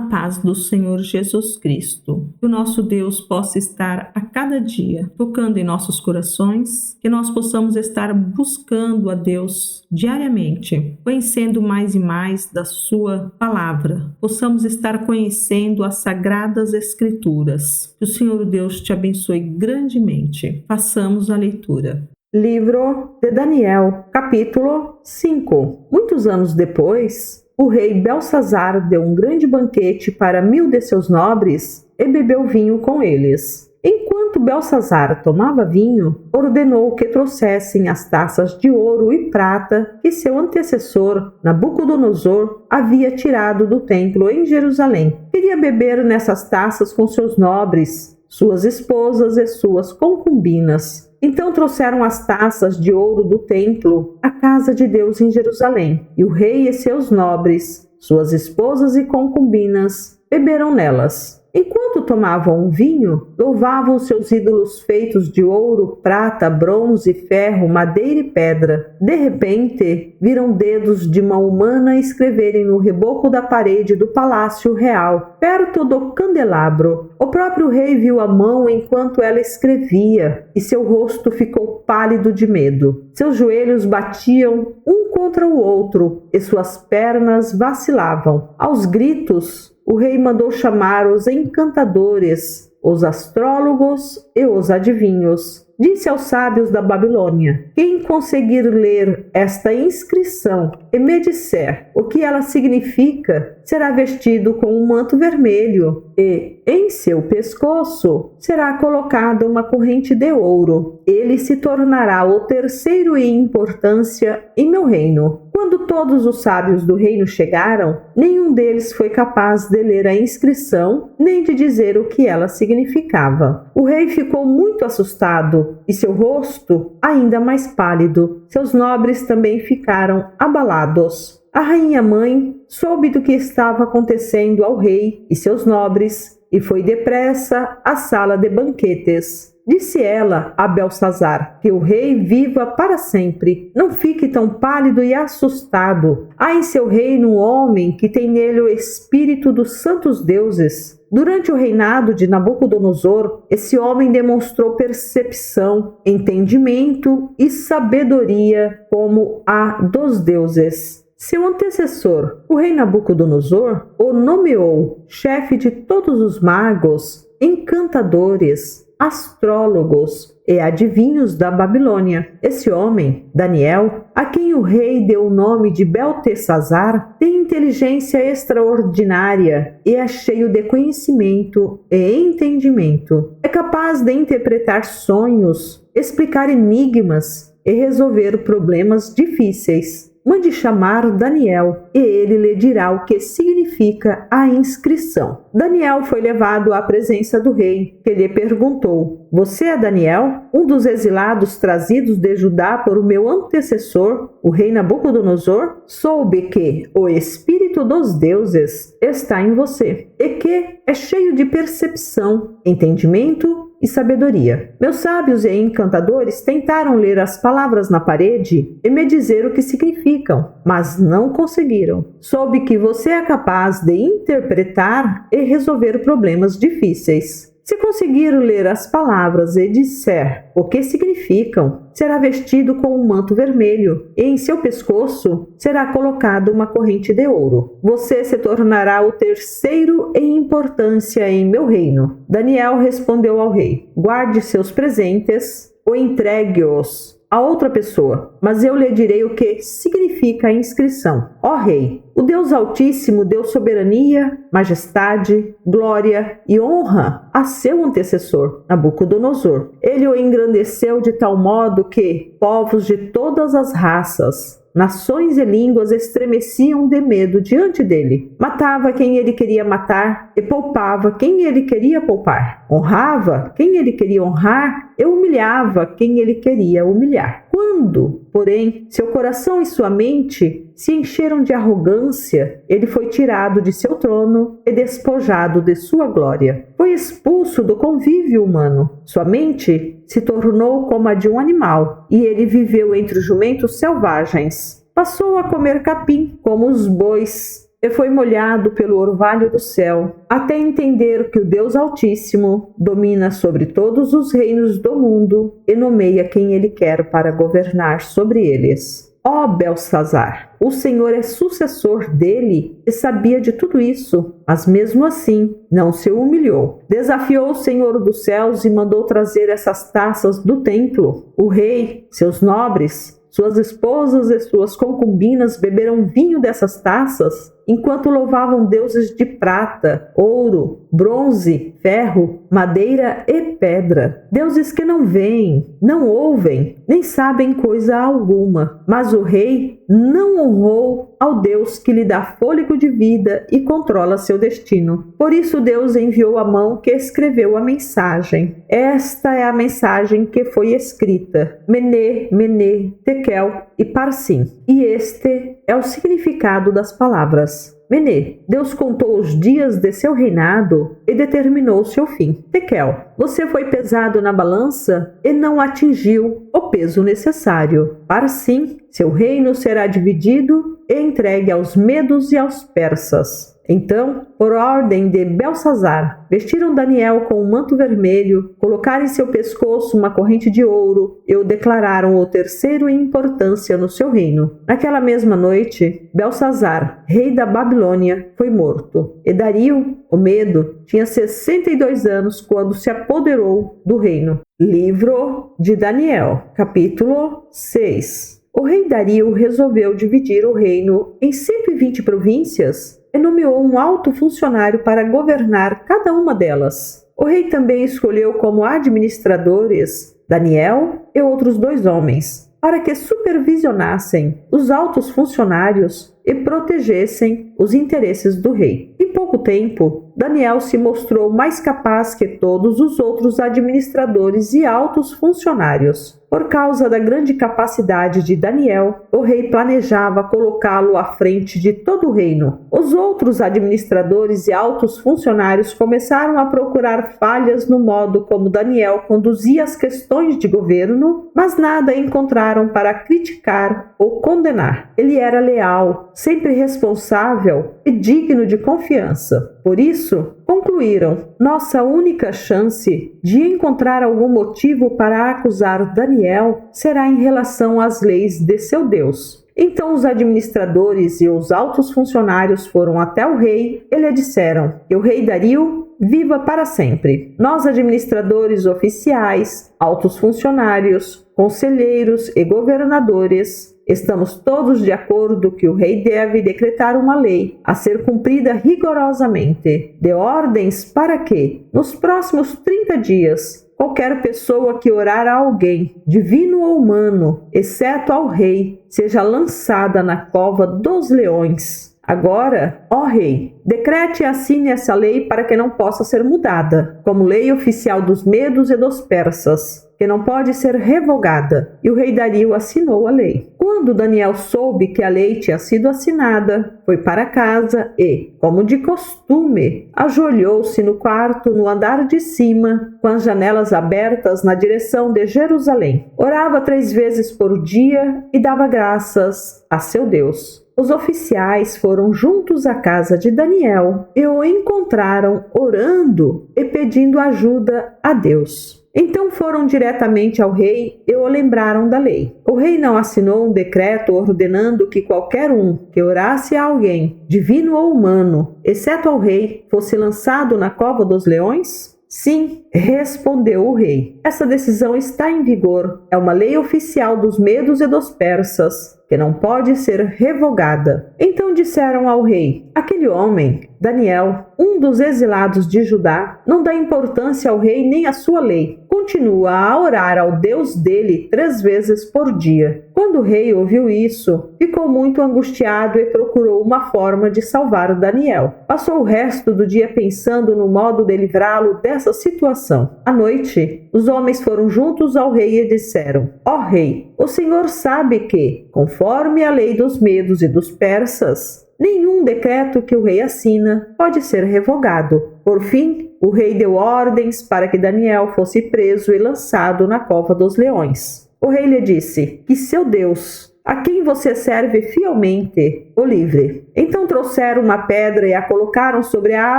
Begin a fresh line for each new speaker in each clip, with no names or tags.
paz do Senhor Jesus Cristo. Que o nosso Deus possa estar a cada dia tocando em nossos corações, que nós possamos estar buscando a Deus diariamente, conhecendo mais e mais da sua palavra, possamos estar conhecendo as sagradas escrituras. Que o Senhor Deus te abençoe grandemente. Façamos a leitura.
Livro de Daniel, capítulo 5. Muitos anos depois, o rei Belsazar deu um grande banquete para 1000 de seus nobres e bebeu vinho com eles. Enquanto Belsazar tomava vinho, ordenou que trouxessem as taças de ouro e prata que seu antecessor, Nabucodonosor, havia tirado do templo em Jerusalém. Queria beber nessas taças com seus nobres, suas esposas e suas concubinas. Então trouxeram as taças de ouro do templo à casa de Deus em Jerusalém, e o rei e seus nobres, suas esposas e concubinas, beberam nelas. Enquanto tomavam o vinho, louvavam seus ídolos feitos de ouro, prata, bronze, ferro, madeira e pedra. De repente, viram dedos de mão humana escreverem no reboco da parede do palácio real, perto do candelabro. O próprio rei viu a mão enquanto ela escrevia, e seu rosto ficou pálido de medo. Seus joelhos batiam um contra o outro, e suas pernas vacilavam. Aos gritos, o rei mandou chamar os encantadores, os astrólogos e os adivinhos. Disse aos sábios da Babilônia: quem conseguir ler esta inscrição e me disser o que ela significa, será vestido com um manto vermelho e, em seu pescoço, será colocada uma corrente de ouro. Ele se tornará o terceiro em importância em meu reino. Quando todos os sábios do reino chegaram, nenhum deles foi capaz de ler a inscrição, nem de dizer o que ela significava. O rei ficou muito assustado, e seu rosto ainda mais pálido. Seus nobres também ficaram abalados. A rainha-mãe soube do que estava acontecendo ao rei e seus nobres, e foi depressa à sala de banquetes. Disse ela a Belsazar: que o rei viva para sempre. Não fique tão pálido e assustado. Há em seu reino um homem que tem nele o espírito dos santos deuses. Durante o reinado de Nabucodonosor, esse homem demonstrou percepção, entendimento e sabedoria como a dos deuses. Seu antecessor, o rei Nabucodonosor, o nomeou chefe de todos os magos, encantadores, astrólogos e adivinhos da Babilônia. Esse homem, Daniel, a quem o rei deu o nome de Beltesazar, tem inteligência extraordinária e é cheio de conhecimento e entendimento. É capaz de interpretar sonhos, explicar enigmas e resolver problemas difíceis. Mande chamar Daniel, e ele lhe dirá o que significa a inscrição. Daniel foi levado à presença do rei, que lhe perguntou: você é Daniel, um dos exilados trazidos de Judá por o meu antecessor, o rei Nabucodonosor? Soube que o espírito dos deuses está em você, e que é cheio de percepção, entendimento e sabedoria. Meus sábios e encantadores tentaram ler as palavras na parede e me dizer o que significam, mas não conseguiram. Soube que você é capaz de interpretar e resolver problemas difíceis. Se conseguir ler as palavras e disser o que significam, será vestido com um manto vermelho, e em seu pescoço será colocada uma corrente de ouro. Você se tornará o terceiro em importância em meu reino. Daniel respondeu ao rei: guarde seus presentes ou entregue-os a outra pessoa, mas eu lhe direi o que significa a inscrição. Ó rei, o Deus Altíssimo deu soberania, majestade, glória e honra a seu antecessor, Nabucodonosor. Ele o engrandeceu de tal modo que povos de todas as raças, nações e línguas estremeciam de medo diante dele. Matava quem ele queria matar e poupava quem ele queria poupar. Honrava quem ele queria honrar e humilhava quem ele queria humilhar. Quando, porém, seu coração e sua mente se encheram de arrogância, ele foi tirado de seu trono e despojado de sua glória. Foi expulso do convívio humano. Sua mente se tornou como a de um animal, e ele viveu entre os jumentos selvagens. Passou a comer capim, como os bois, e foi molhado pelo orvalho do céu, até entender que o Deus Altíssimo domina sobre todos os reinos do mundo e nomeia quem ele quer para governar sobre eles. Ó Belsazar, o Senhor é sucessor dele e sabia de tudo isso, mas mesmo assim não se humilhou. Desafiou o Senhor dos céus e mandou trazer essas taças do templo. O rei, seus nobres, suas esposas e suas concubinas beberam vinho dessas taças, enquanto louvavam deuses de prata, ouro, bronze, ferro, madeira e pedra. Deuses que não veem, não ouvem, nem sabem coisa alguma. Mas o rei não honrou ao Deus que lhe dá fôlego de vida e controla seu destino. Por isso Deus enviou a mão que escreveu a mensagem. Esta é a mensagem que foi escrita: Mene, Mene, Tekel e Parsim. E este é o significado das palavras. Mene, Deus contou os dias de seu reinado e determinou seu fim. Tekel, você foi pesado na balança e não atingiu o peso necessário. Parsim, seu reino será dividido e entregue aos medos e aos persas. Então, por ordem de Belsazar, vestiram Daniel com um manto vermelho, colocaram em seu pescoço uma corrente de ouro e o declararam o terceiro em importância no seu reino. Naquela mesma noite, Belsazar, rei da Babilônia, foi morto. E Dario, o Medo, tinha 62 anos quando se apoderou do reino. Livro de Daniel, capítulo 6. O rei Dario resolveu dividir o reino em 120 províncias e nomeou um alto funcionário para governar cada uma delas. O rei também escolheu como administradores Daniel e outros 2 homens, para que supervisionassem os altos funcionários e protegessem os interesses do rei. Em pouco tempo, Daniel se mostrou mais capaz que todos os outros administradores e altos funcionários. Por causa da grande capacidade de Daniel, o rei planejava colocá-lo à frente de todo o reino. Os outros administradores e altos funcionários começaram a procurar falhas no modo como Daniel conduzia as questões de governo, mas nada encontraram para criticar ou condenar. Ele era leal, sempre responsável e digno de confiança. Por isso, concluíram: nossa única chance de encontrar algum motivo para acusar Daniel será em relação às leis de seu Deus. Então os administradores e os altos funcionários foram até o rei e lhe disseram: que o rei Dario viva para sempre. Nós, administradores oficiais, altos funcionários, conselheiros e governadores, estamos todos de acordo que o rei deve decretar uma lei a ser cumprida rigorosamente. Dê ordens para que, nos próximos 30 dias, qualquer pessoa que orar a alguém, divino ou humano, exceto ao rei, seja lançada na cova dos leões. Agora, ó rei, decrete e assine essa lei para que não possa ser mudada, como lei oficial dos medos e dos persas, que não pode ser revogada. E o rei Dario assinou a lei. Quando Daniel soube que a lei tinha sido assinada, foi para casa e, como de costume, ajoelhou-se no quarto no andar de cima, com as janelas abertas na direção de Jerusalém. Orava 3 vezes por dia e dava graças a seu Deus. Os oficiais foram juntos à casa de Daniel e o encontraram orando e pedindo ajuda a Deus. Então foram diretamente ao rei e o lembraram da lei. O rei não assinou um decreto ordenando que qualquer um que orasse a alguém, divino ou humano, exceto ao rei, fosse lançado na cova dos leões? Sim, respondeu o rei. Essa decisão está em vigor. É uma lei oficial dos medos e dos persas, que não pode ser revogada. Então disseram ao rei: aquele homem, Daniel, um dos exilados de Judá, não dá importância ao rei nem à sua lei. Continua a orar ao Deus dele 3 vezes por dia. Quando o rei ouviu isso, ficou muito angustiado e procurou uma forma de salvar Daniel. Passou o resto do dia pensando no modo de livrá-lo dessa situação. À noite, os homens foram juntos ao rei e disseram: ó rei, o senhor sabe que, conforme a lei dos medos e dos persas, nenhum decreto que o rei assina pode ser revogado. Por fim, o rei deu ordens para que Daniel fosse preso e lançado na cova dos leões. O rei lhe disse: que seu Deus a quem você serve fielmente, o livre. Então trouxeram uma pedra e a colocaram sobre a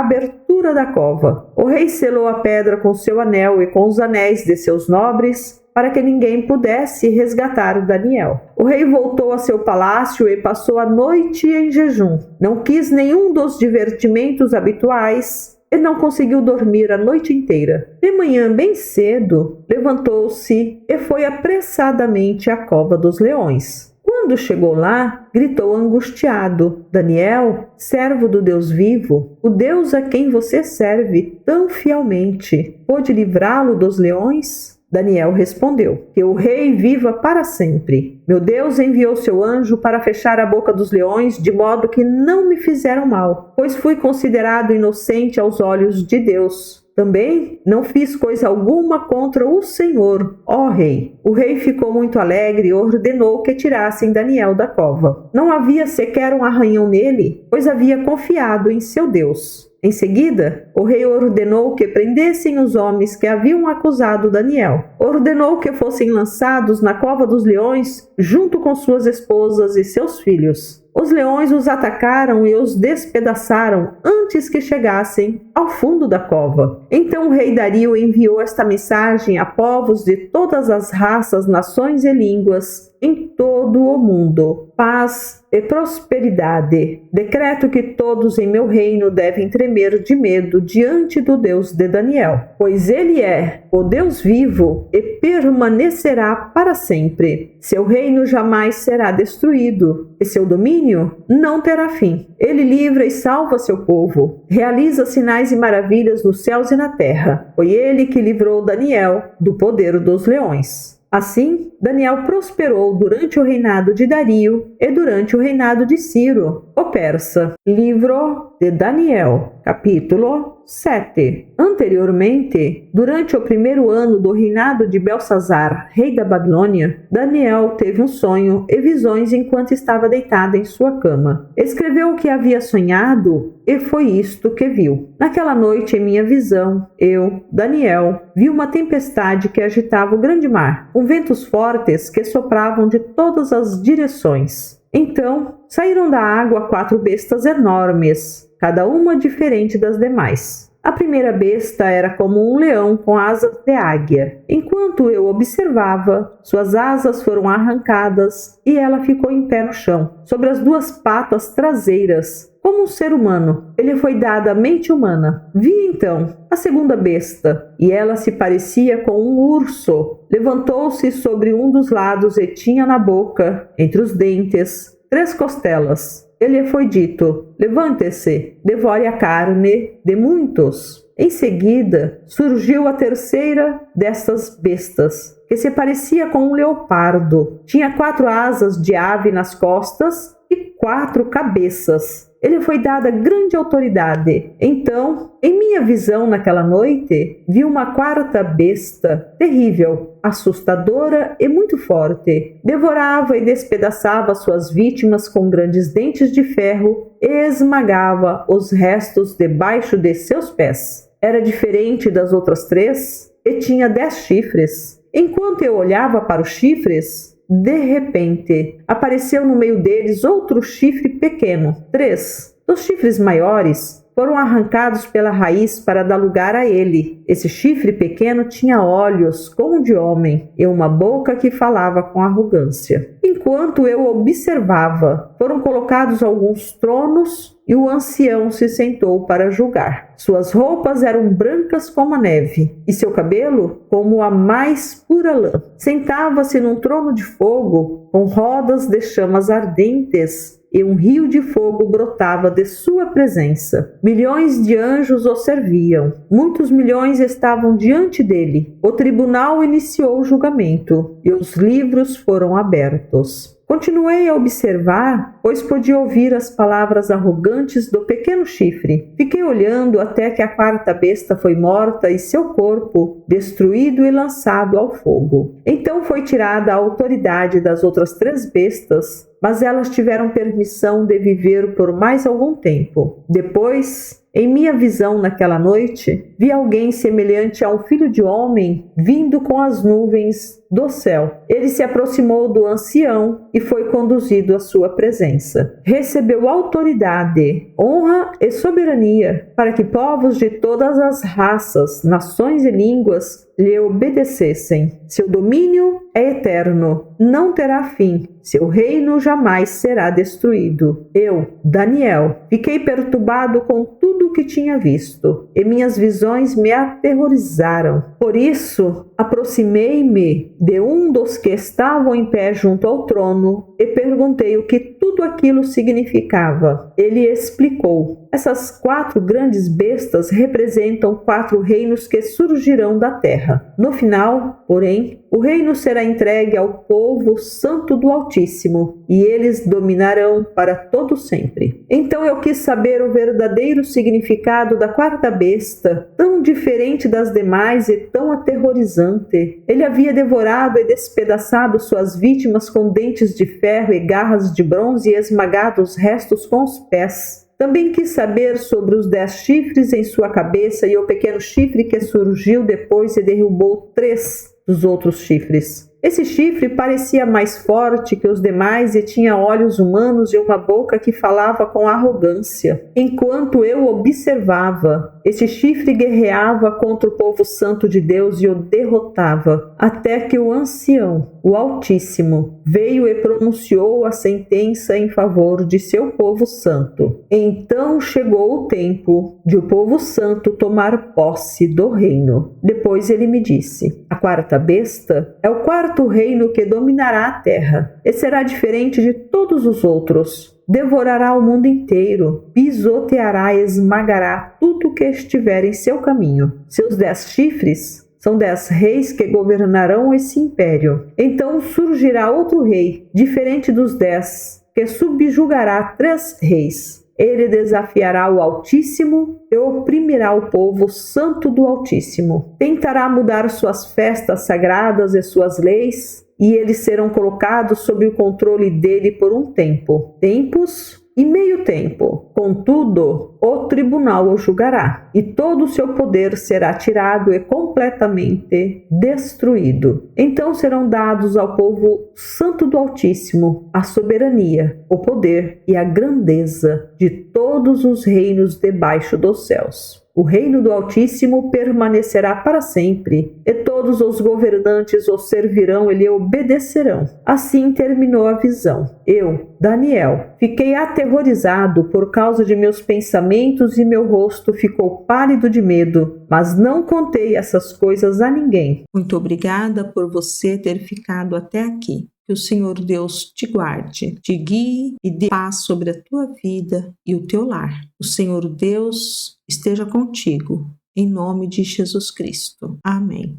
abertura da cova. O rei selou a pedra com seu anel e com os anéis de seus nobres, para que ninguém pudesse resgatar Daniel. O rei voltou a seu palácio e passou a noite em jejum. Não quis nenhum dos divertimentos habituais e não conseguiu dormir a noite inteira. De manhã, bem cedo, levantou-se e foi apressadamente à cova dos leões. Quando chegou lá, gritou angustiado: Daniel, servo do Deus vivo, o Deus a quem você serve tão fielmente, pôde livrá-lo dos leões? Daniel respondeu: que o rei viva para sempre. Meu Deus enviou seu anjo para fechar a boca dos leões, de modo que não me fizeram mal, pois fui considerado inocente aos olhos de Deus. Também não fiz coisa alguma contra o Senhor, ó rei. O rei ficou muito alegre e ordenou que tirassem Daniel da cova. Não havia sequer um arranhão nele, pois havia confiado em seu Deus. Em seguida, o rei ordenou que prendessem os homens que haviam acusado Daniel. Ordenou que fossem lançados na cova dos leões, junto com suas esposas e seus filhos. Os leões os atacaram e os despedaçaram antes que chegassem ao fundo da cova. Então o rei Dario enviou esta mensagem a povos de todas as raças, nações e línguas em todo o mundo: paz e prosperidade. Decreto que todos em meu reino devem tremer de medo diante do Deus de Daniel, pois ele é o Deus vivo e permanecerá para sempre. Seu reino jamais será destruído e seu domínio não terá fim. Ele livra e salva seu povo, realiza sinais e maravilhas nos céus e na terra. Foi ele que livrou Daniel do poder dos leões. Assim, Daniel prosperou durante o reinado de Dario e durante o reinado de Ciro, o persa. Livro de Daniel, capítulo 7. Anteriormente, durante o primeiro ano do reinado de Belsazar, rei da Babilônia, Daniel teve um sonho e visões enquanto estava deitado em sua cama. Escreveu o que havia sonhado e foi isto que viu. Naquela noite, em minha visão, eu, Daniel, vi uma tempestade que agitava o grande mar, com ventos fortes que sopravam de todas as direções. Então, saíram da água 4 bestas enormes, cada uma diferente das demais. A primeira besta era como um leão com asas de águia. Enquanto eu observava, suas asas foram arrancadas e ela ficou em pé no chão, sobre as 2 patas traseiras, como um ser humano. Ele foi dado a mente humana. Vi então a segunda besta, e ela se parecia com um urso. Levantou-se sobre um dos lados e tinha na boca, entre os dentes, 3 costelas. Ele foi dito: levante-se, devore a carne de muitos. Em seguida, surgiu a terceira destas bestas, que se parecia com um leopardo. Tinha 4 asas de ave nas costas e 4 cabeças. Ele foi dada grande autoridade. Então, em minha visão naquela noite, vi uma 4ª besta, terrível, assustadora e muito forte. Devorava e despedaçava suas vítimas com grandes dentes de ferro e esmagava os restos debaixo de seus pés. Era diferente das outras 3 e tinha 10 chifres. Enquanto eu olhava para os chifres, de repente, apareceu no meio deles outro chifre pequeno, 3. Os chifres maiores foram arrancados pela raiz para dar lugar a ele. Esse chifre pequeno tinha olhos como de homem e uma boca que falava com arrogância. Enquanto eu observava, foram colocados alguns tronos e o ancião se sentou para julgar. Suas roupas eram brancas como a neve e seu cabelo como a mais pura lã. Sentava-se num trono de fogo com rodas de chamas ardentes e um rio de fogo brotava de sua presença. Milhões de anjos o serviam. Muitos milhões estavam diante dele. O tribunal iniciou o julgamento e os livros foram abertos. Continuei a observar, pois podia ouvir as palavras arrogantes do pequeno chifre. Fiquei olhando até que a 4ª besta foi morta e seu corpo destruído e lançado ao fogo. Então foi tirada a autoridade das outras 3 bestas mas elas tiveram permissão de viver por mais algum tempo. Depois, em minha visão naquela noite, vi alguém semelhante a um filho de homem vindo com as nuvens do céu. Ele se aproximou do ancião e foi conduzido à sua presença. Recebeu autoridade, honra e soberania para que povos de todas as raças, nações e línguas lhe obedecessem. Seu domínio é eterno, não terá fim. Seu reino jamais será destruído. Eu, Daniel, fiquei perturbado com tudo o que tinha visto, e minhas visões me aterrorizaram. Por isso, aproximei-me de um dos que estavam em pé junto ao trono e perguntei o que tudo aquilo significava. Ele explicou: essas 4 grandes bestas representam 4 reinos que surgirão da terra. No final, porém, o reino será entregue ao povo santo do Altíssimo, e eles dominarão para todo sempre. Então eu quis saber o verdadeiro significado da 4ª besta, tão diferente das demais e tão aterrorizante. Ele havia devorado e despedaçado suas vítimas com dentes de ferro e garras de bronze e esmagado os restos com os pés. Também quis saber sobre os 10 chifres em sua cabeça e o pequeno chifre que surgiu depois e derrubou 3 dos outros chifres. Esse chifre parecia mais forte que os demais e tinha olhos humanos e uma boca que falava com arrogância. Enquanto eu observava, esse chifre guerreava contra o povo santo de Deus e o derrotava, até que o ancião, o Altíssimo, veio e pronunciou a sentença em favor de seu povo santo. Então chegou o tempo de o povo santo tomar posse do reino. Depois ele me disse: a 4ª besta é o 4º reino que dominará a terra, e será diferente de todos os outros. Devorará o mundo inteiro, pisoteará e esmagará tudo que estiver em seu caminho. Seus 10 chifres são 10 reis que governarão esse império. Então surgirá outro rei, diferente dos 10, que subjugará 3 reis. Ele desafiará o Altíssimo e oprimirá o povo santo do Altíssimo. Tentará mudar suas festas sagradas e suas leis, e eles serão colocados sob o controle dele por um tempo, tempos e meio tempo. Contudo, o tribunal o julgará, e todo o seu poder será tirado e completamente destruído. Então serão dados ao povo santo do Altíssimo a soberania, o poder e a grandeza de todos os reinos debaixo dos céus. O reino do Altíssimo permanecerá para sempre, e todos os governantes o servirão e lhe obedecerão. Assim terminou a visão. Eu, Daniel, fiquei aterrorizado por causa de meus pensamentos e meu rosto ficou pálido de medo, mas não contei essas coisas a ninguém.
Muito obrigada por você ter ficado até aqui. Que o Senhor Deus te guarde, te guie e dê paz sobre a tua vida e o teu lar. O Senhor Deus esteja contigo, em nome de Jesus Cristo. Amém.